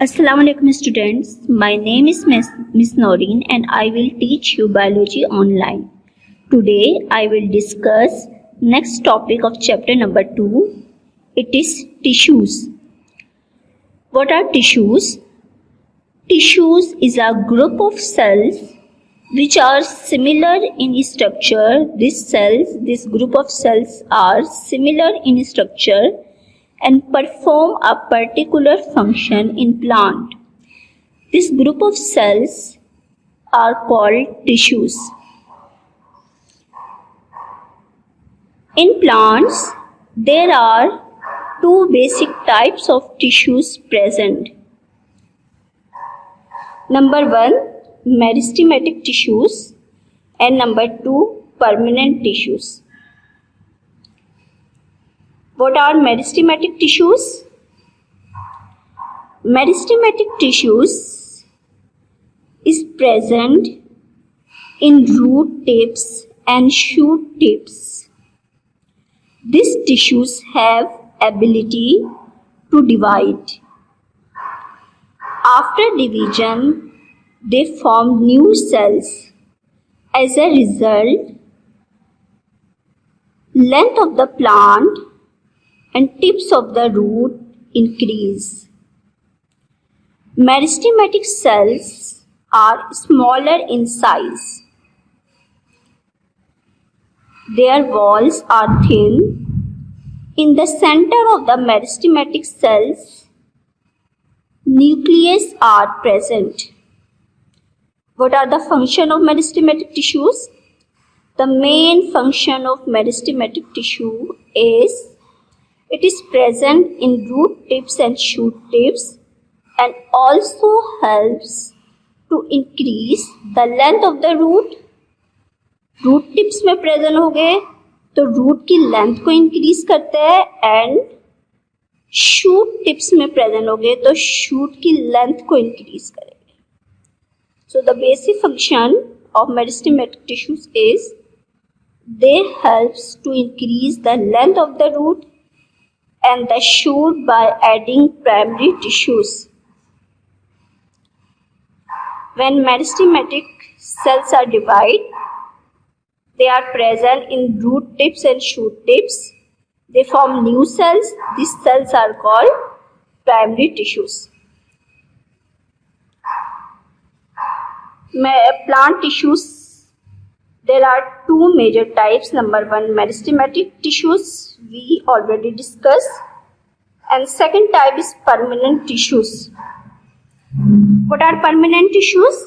Assalamu alaikum students. My name is Miss Noreen and I will teach you biology online. Today I will discuss next topic of chapter number 2. It is tissues. What are tissues? Tissues is a group of cells which are similar in structure. This group of cells are similar in structure and perform a particular function in plant. This group of cells are called tissues. In plants, there are two basic types of tissues present. Number 1, meristematic tissues, and number 2, permanent tissues. What are meristematic tissues? Meristematic tissues is present in root tips and shoot tips. These tissues have ability to divide. After division, they form new cells. As a result, length of the plant and tips of the root increase. Meristematic cells are smaller in size. Their walls are thin. In the center of the meristematic cells, nucleus are present. What are the function of meristematic tissues? The main function of meristematic tissue is it is present in root tips and shoot tips and also helps to increase the length of the root. Root tips में present हो गए तो root की length को increase करते हैं and shoot tips में present हो गए तो शूट की लेंथ को इंक्रीज करेंगे. So the basic function of meristematic tissues is they helps to increase the length of the root and the shoot by adding primary tissues. When meristematic cells are divided, they are present in root tips and shoot tips. They form new cells. These cells are called primary tissues. Plant tissues, there are two major types. Number 1, meristematic tissues, we already discussed, and second type is permanent tissues. What are permanent tissues?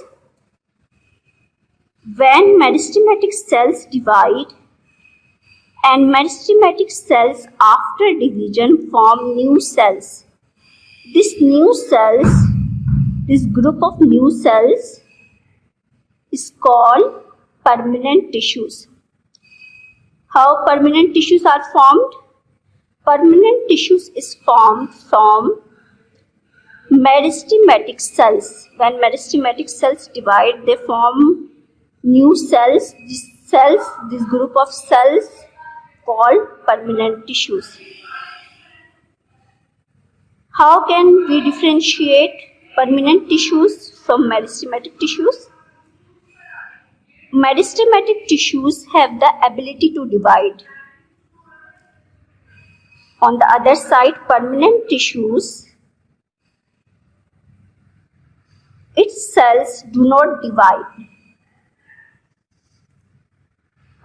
When meristematic cells divide and meristematic cells after division form new cells. This group of new cells is called permanent tissues. How permanent tissues are formed? Permanent tissues is formed from meristematic cells. When meristematic cells divide, they form new cells. This group of cells called permanent tissues. How can we differentiate permanent tissues from meristematic tissues? Meristematic tissues have the ability to divide. On the other side, permanent tissues, its cells do not divide.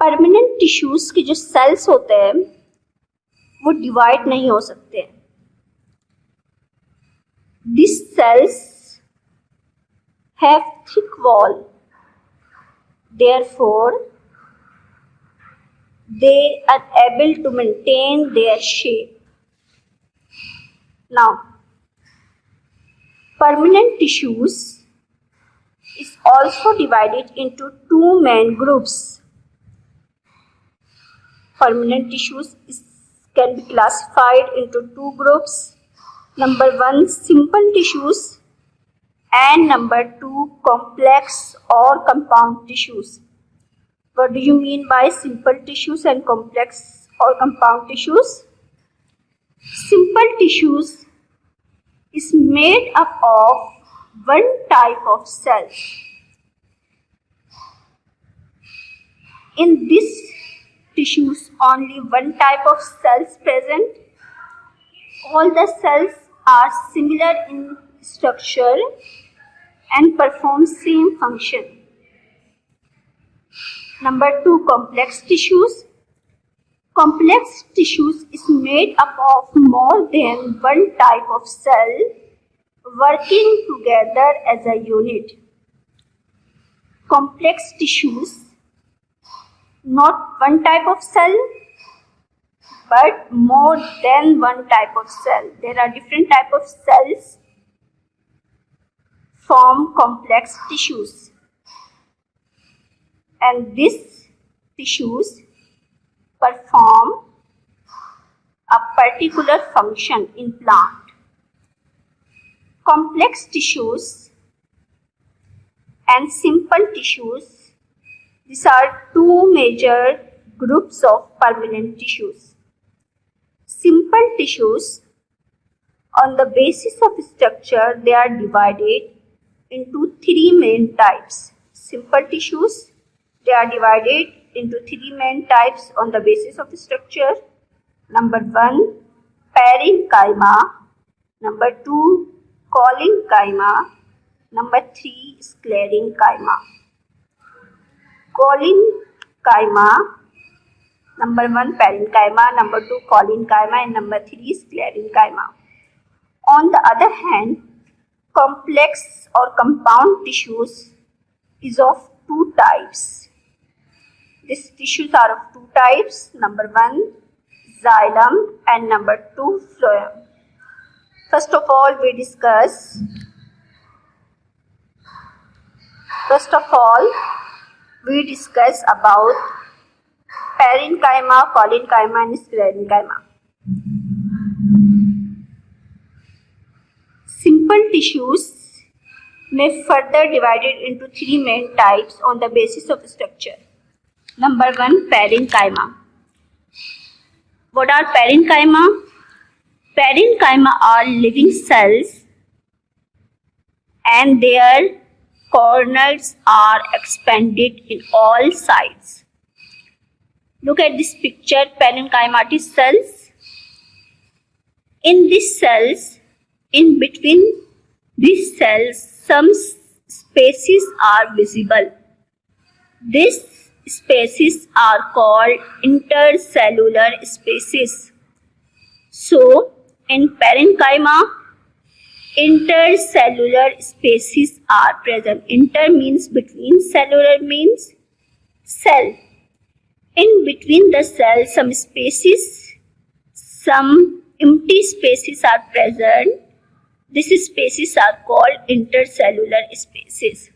Permanent tissues के जो sales होते हैं वो divide नहीं हो सकते. These cells have thick wall. Therefore, they are able to maintain their shape. Now, permanent tissues is also divided into two main groups. Permanent tissues can be classified into two groups. Number 1, simple tissues, and number 2, complex or compound tissues. What do you mean by simple tissues and complex or compound tissues? Simple tissues is made up of one type of cell. In these tissues, only one type of cells present. All the cells are similar in structure and perform same function. Number 2, complex tissues. Complex tissues is made up of more than one type of cell working together as a unit. Complex tissues, not one type of cell, but more than one type of cell. There are different types of cells form complex tissues, and these tissues perform a particular function in plant. Complex tissues and simple tissues, these are two major groups of permanent tissues. Simple tissues, on the basis of structure, they are divided into three main types. Simple tissues, they are divided into three main types on the basis of structure. Number 1, parenchyma. Number 2, collenchyma. Number 3, sclerenchyma. Collenchyma, number 1, parenchyma, number 2, collenchyma, and number 3, sclerenchyma. On the other hand, complex or compound tissues is of two types. These tissues are of two types. Number 1, xylem, and number 2, phloem. First of all, we discuss about parenchyma, collenchyma, and sclerenchyma. Simple tissues may further divided into three main types on the basis of structure. Number 1, parenchyma. What are parenchyma? Parenchyma are living cells and their corners are expanded in all sides. Look at this picture, parenchymatous cells. In these cells, in between these cells, some spaces are visible. These spaces are called intercellular spaces. So, in parenchyma, intercellular spaces are present. Inter means between, cellular means cell. In between the cells, some spaces, some empty spaces are present. These spaces are called intercellular spaces.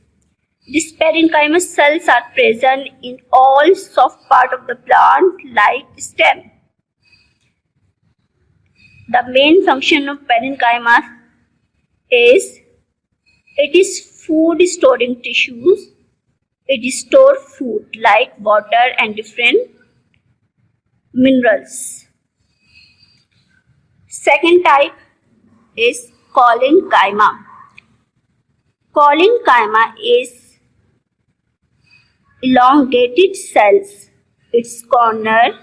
These parenchyma cells are present in all soft part of the plant like stem. The main function of parenchyma is it is food storing tissues. It stores food like water and different minerals. Second type is collenchyma. Collenchyma is elongated cells. Its corner,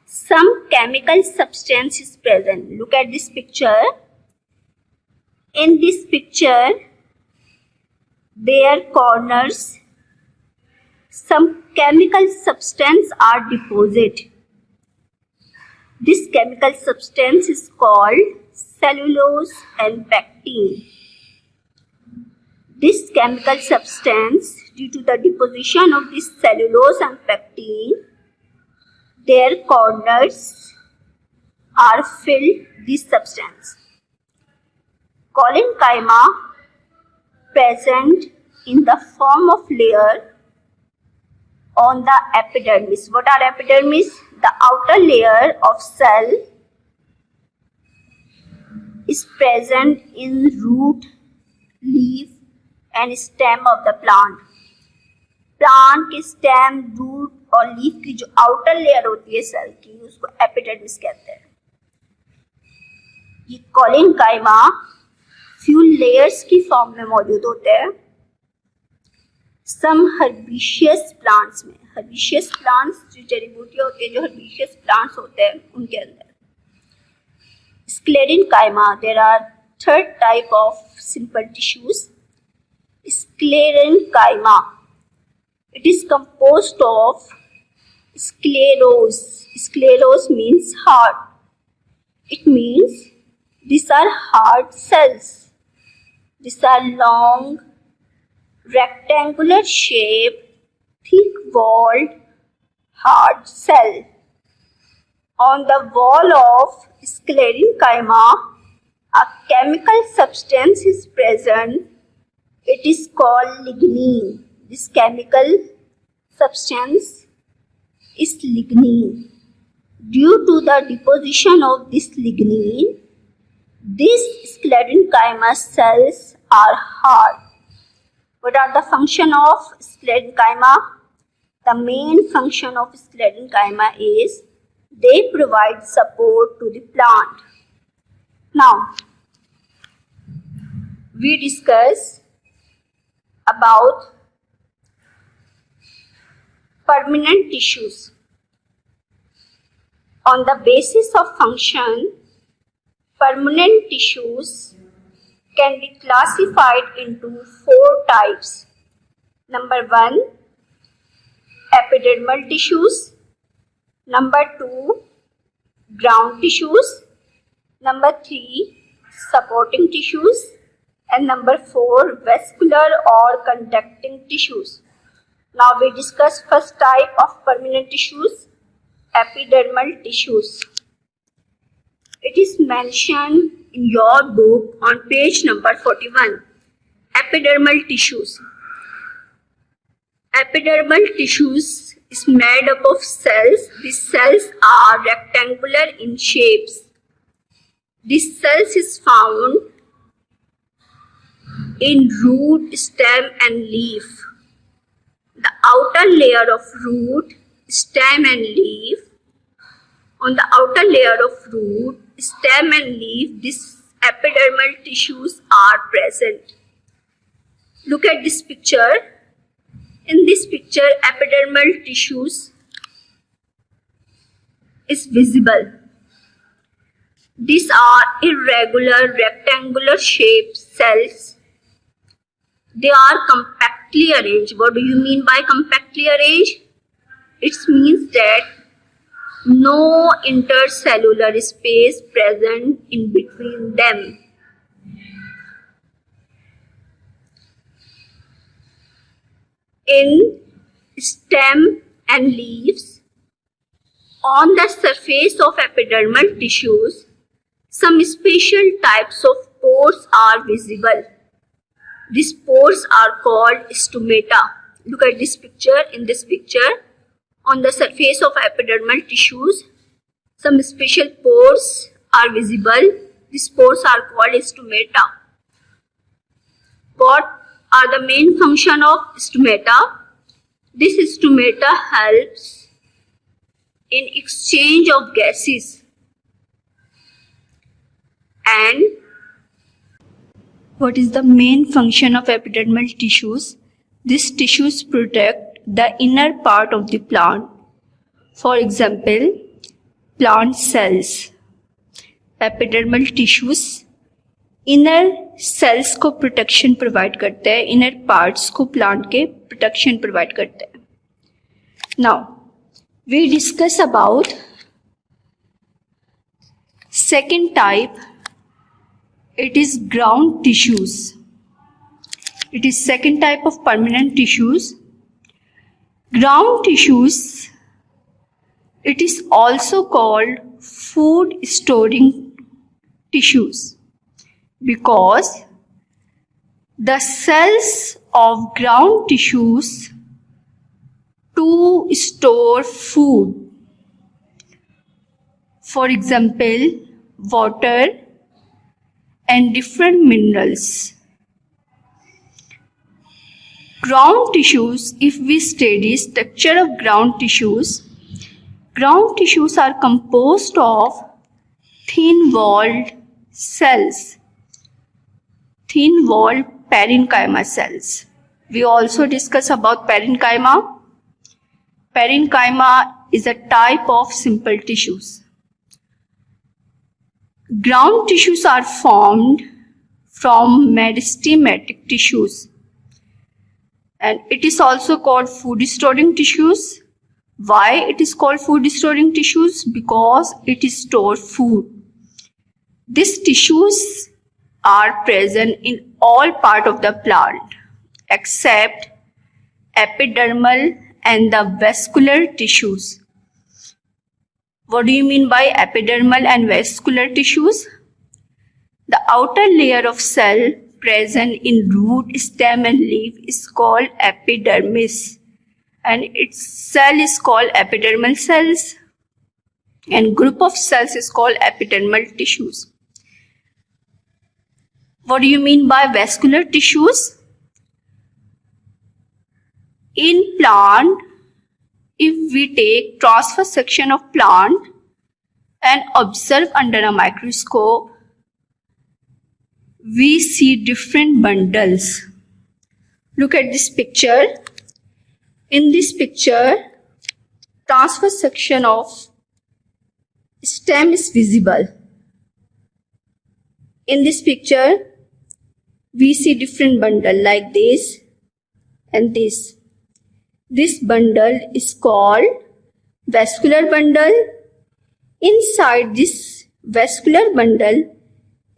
some chemical substance is present. Look at this picture. In this picture, their corners, some chemical substance are deposited. This chemical substance is called cellulose and pectin. This chemical substance, due to the deposition of this cellulose and pectin, their corners are filled with this substance. Collenchyma present in the form of layer on the epidermis. What are epidermis? The outer layer of cell is present in root, leaf and stem of the plant. Plant के stem, root और leaf की जो outer layer होती है cell की, उसको epidermis कहते हैं. ये कोलिनकाइमा फ्यू लेयर्स की फॉर्म में मौजूद होते हैं। सम हर्बिशियस प्लांट्स में, हर्बिशियस प्लांट्स जो जड़ी बूटियाँ होती है, जो हर्बिशियस प्लांट्स होते हैं उनके अंदर। Sclerenchyma, there are third type of simple tissues. Sclerenchyma, it is composed of sclerose. Sclerose means heart. It means these are heart cells. These are long, rectangular shaped, thick walled heart cell. On the wall of sclerenchyma, a chemical substance is present. It is called lignin. This chemical substance is lignin. Due to the deposition of this lignin, these sclerenchyma cells are hard. What are the function of sclerenchyma? The main function of sclerenchyma is they provide support to the plant. Now, we discuss about permanent tissues. On the basis of function, permanent tissues can be classified into 4 types. Number 1, epidermal tissues. Number 2, ground tissues. Number 3, supporting tissues. And number 4, vascular or conducting tissues. Now we discuss first type of permanent tissues, epidermal tissues. It is mentioned in your book on page number 41. Epidermal tissues. Epidermal tissues is made up of cells. These cells are rectangular in shapes. These cells is found in root, stem and leaf. The outer layer of root, stem and leaf. On the outer layer of root, stem and leaf, these epidermal tissues are present. Look at this picture. In this picture, epidermal tissues is visible. These are irregular rectangular shaped cells. They are compactly arranged. What do you mean by compactly arranged? It means that no intercellular space present in between them. In stem and leaves, on the surface of epidermal tissues, some special types of pores are visible. These pores are called stomata. Look at this picture. In this picture, on the surface of epidermal tissues, some special pores are visible. These pores are called stomata. What are the main function of stomata? This stomata helps in exchange of gases, and what is the main function of epidermal tissues? These tissues protect the inner part of the plant. For example, plant cells. Epidermal tissues inner cells को protection provide करते हैं, inner parts को plant के protection provide करते हैं. Now we discuss about second type. It is ground tissues. It is second type of permanent tissues. Ground tissues, it is also called food storing tissues because the cells of ground tissues to store food. For example, water and different minerals. Ground tissues, if we study structure of ground tissues are composed of thin walled cells. thin-walled parenchyma cells. We also discuss about parenchyma. Parenchyma is a type of simple tissues. Ground tissues are formed from meristematic tissues, and it is also called food storing tissues. Why it is called food storing tissues? Because it stores food. These tissues are present in all parts of the plant except epidermal and the vascular tissues. What do you mean by epidermal and vascular tissues? The outer layer of cell present in root, stem and leaf is called epidermis, and its cell is called epidermal cells, and group of cells is called epidermal tissues. What do you mean by vascular tissues? In plant, if we take transverse section of plant and observe under a microscope, we see different bundles. Look at this picture. In this picture, transverse section of stem is visible. In this picture, we see different bundle like this and this. This bundle is called vascular bundle. Inside this vascular bundle,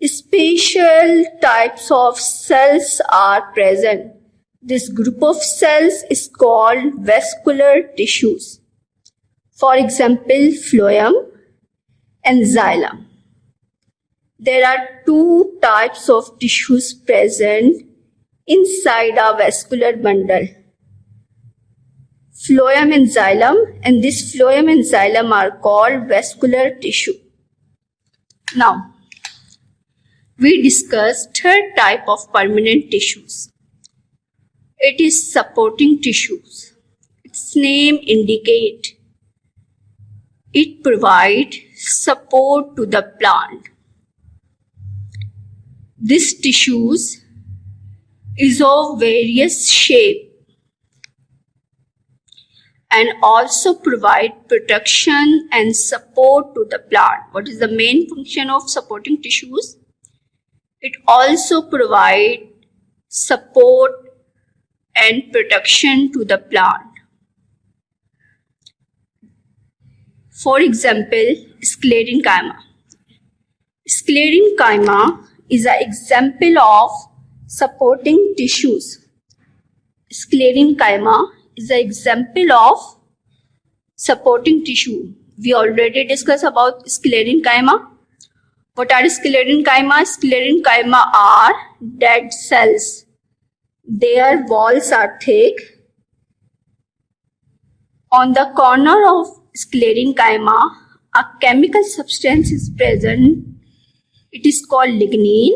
special types of cells are present. This group of cells is called vascular tissues. For example, phloem and xylem. There are two types of tissues present inside a vascular bundle, phloem and xylem, and this phloem and xylem are called vascular tissue. Now, we discuss third type of permanent tissues. It is supporting tissues. Its name indicates it provides support to the plant. These tissues is of various shape and also provide protection and support to the plant. What is the main function of supporting tissues? It also provides support and protection to the plant. For example, sclerenchyma. Sclerenchyma is an example of supporting tissues. Sclerenchyma is an example of supporting tissue. We already discussed about sclerenchyma. What are sclerenchyma? Sclerenchyma are dead cells. Their walls are thick. On the corner of sclerenchyma, a chemical substance is present. It is called lignin.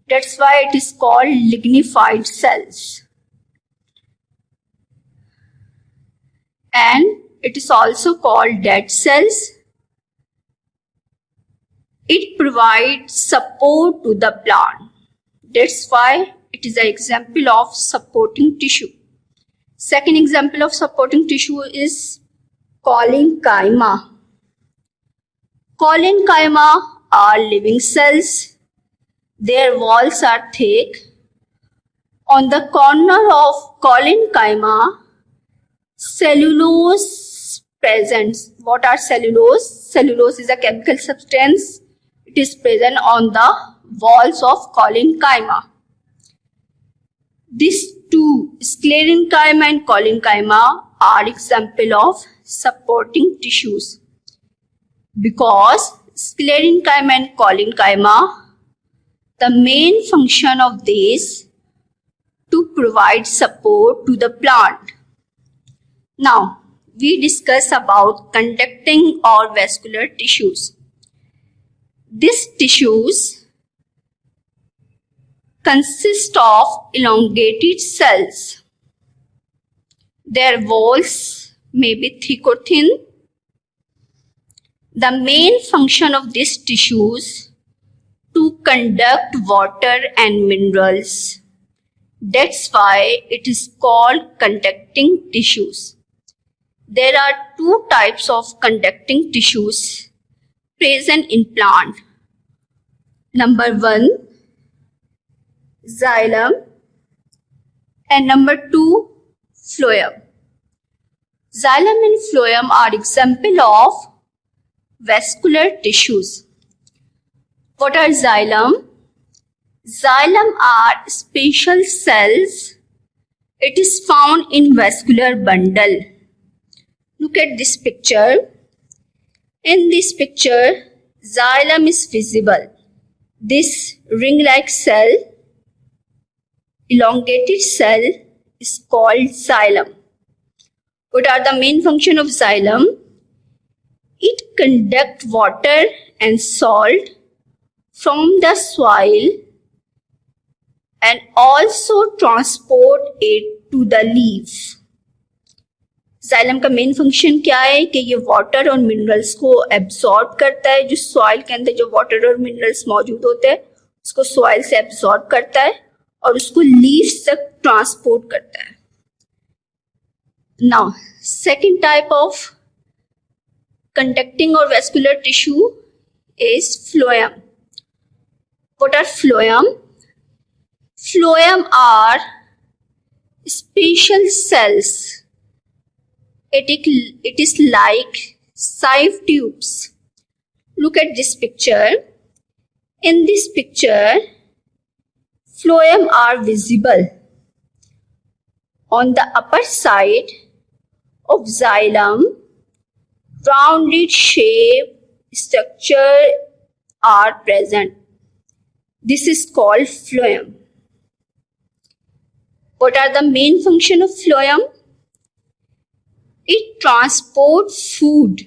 That's why it is called lignified cells. And it is also called dead cells. It provides support to the plant. That's why it is an example of supporting tissue. Second example of supporting tissue is collenchyma. Collenchyma are living cells. Their walls are thick. On the corner of collenchyma, cellulose presents. What are cellulose? Cellulose is a chemical substance. It is present on the walls of collenchyma. These two, sclerenchyma and collenchyma, are example of supporting tissues because sclerenchyma and collenchyma, the main function of these to provide support to the plant. Now, we discuss about conducting or vascular tissues. These tissues consist of elongated cells. Their walls may be thick or thin. The main function of these tissues to conduct water and minerals. That's why it is called conducting tissues. There are two types of conducting tissues present in plant. Number one, xylem, and number two, phloem. Xylem and phloem are example of vascular tissues. What are xylem? Xylem are special cells. It is found in vascular bundle. Look at this picture. In this picture, xylem is visible. This ring-like cell, elongated cell, is called xylem. What are the main function of xylem? It conducts water and salt from the soil and also transport it to the leaf. Xylem का main function क्या है कि ये water और minerals को absorb करता है. जो सॉइल के अंदर जो वाटर और मिनरल्स मौजूद होते हैं उसको सॉइल से एब्जॉर्ब करता है और उसको लीव्स तक ट्रांसपोर्ट करता है. Now second type of conducting or vascular tissue is phloem. What are phloem? Phloem are special cells. It is like sieve tubes. Look at this picture. In this picture, phloem are visible. On the upper side of xylem, rounded shape structure are present. This is called phloem. What are the main function of phloem? It transports food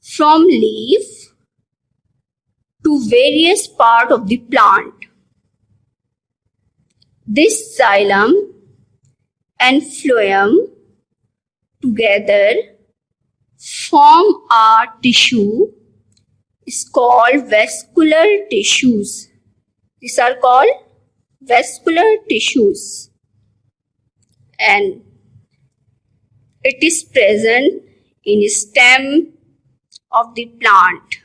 from leaf to various parts of the plant. This xylem and phloem together form a tissue is called vascular tissues. These are called vascular tissues and it is present in stem of the plant.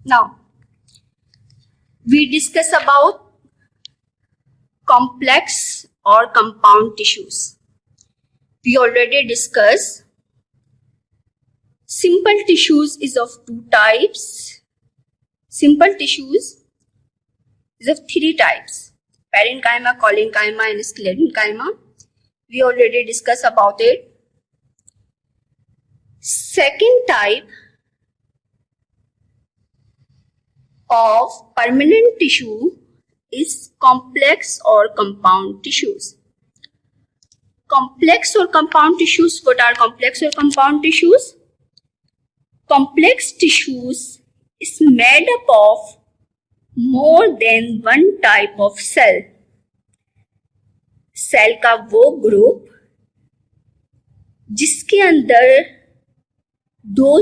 Now, we discuss about complex or compound tissues. We already discussed simple tissues is of two types. Simple tissues is of three types: parenchyma, collenchyma and sclerenchyma. We already discussed about it. Second type of permanent tissue is complex or compound tissues. Complex or compound tissues. What are complex or compound tissues? Complex tissues is made up of more than one type of cell. Cell का वो group जिसके अंदर दो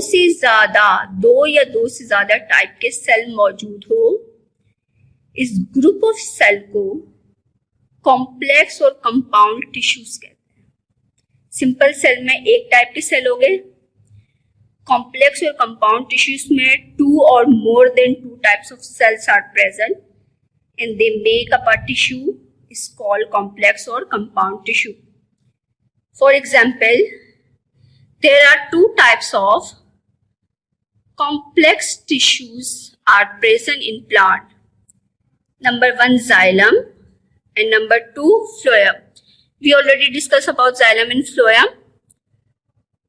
या दो से ज्यादा type के सेल मौजूद हो, इस ग्रुप ऑफ सेल को कॉम्प्लेक्स और कंपाउंड टिश्यूज कहते हैं. सिंपल सेल में एक टाइप के सेल हो गए. कॉम्प्लेक्स और कंपाउंड टिश्यूज में two or more than two types of cells are present and they make up a tissue is called complex or compound tissue. For example, there are two types of complex tissues are present in plant. Number one, xylem, and number two, phloem. We already discussed about xylem and phloem.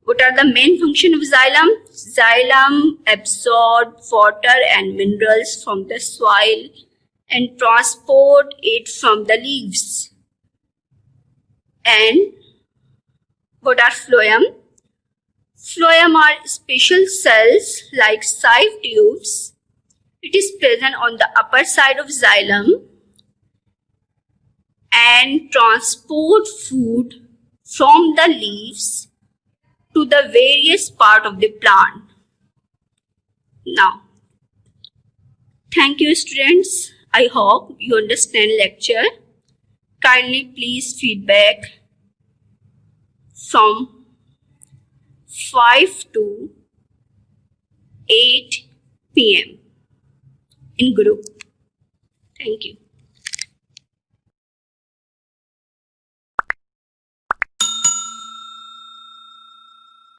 What are the main function of xylem? Xylem absorbs water and minerals from the soil and transport it from the leaves. And what are phloem? Phloem are special cells like sieve tubes. It is present on the upper side of xylem and transport food from the leaves to the various part of the plant. Now, thank you students. I hope you understand lecture. Kindly please feedback from 5 to 8 p.m. in group. Thank you.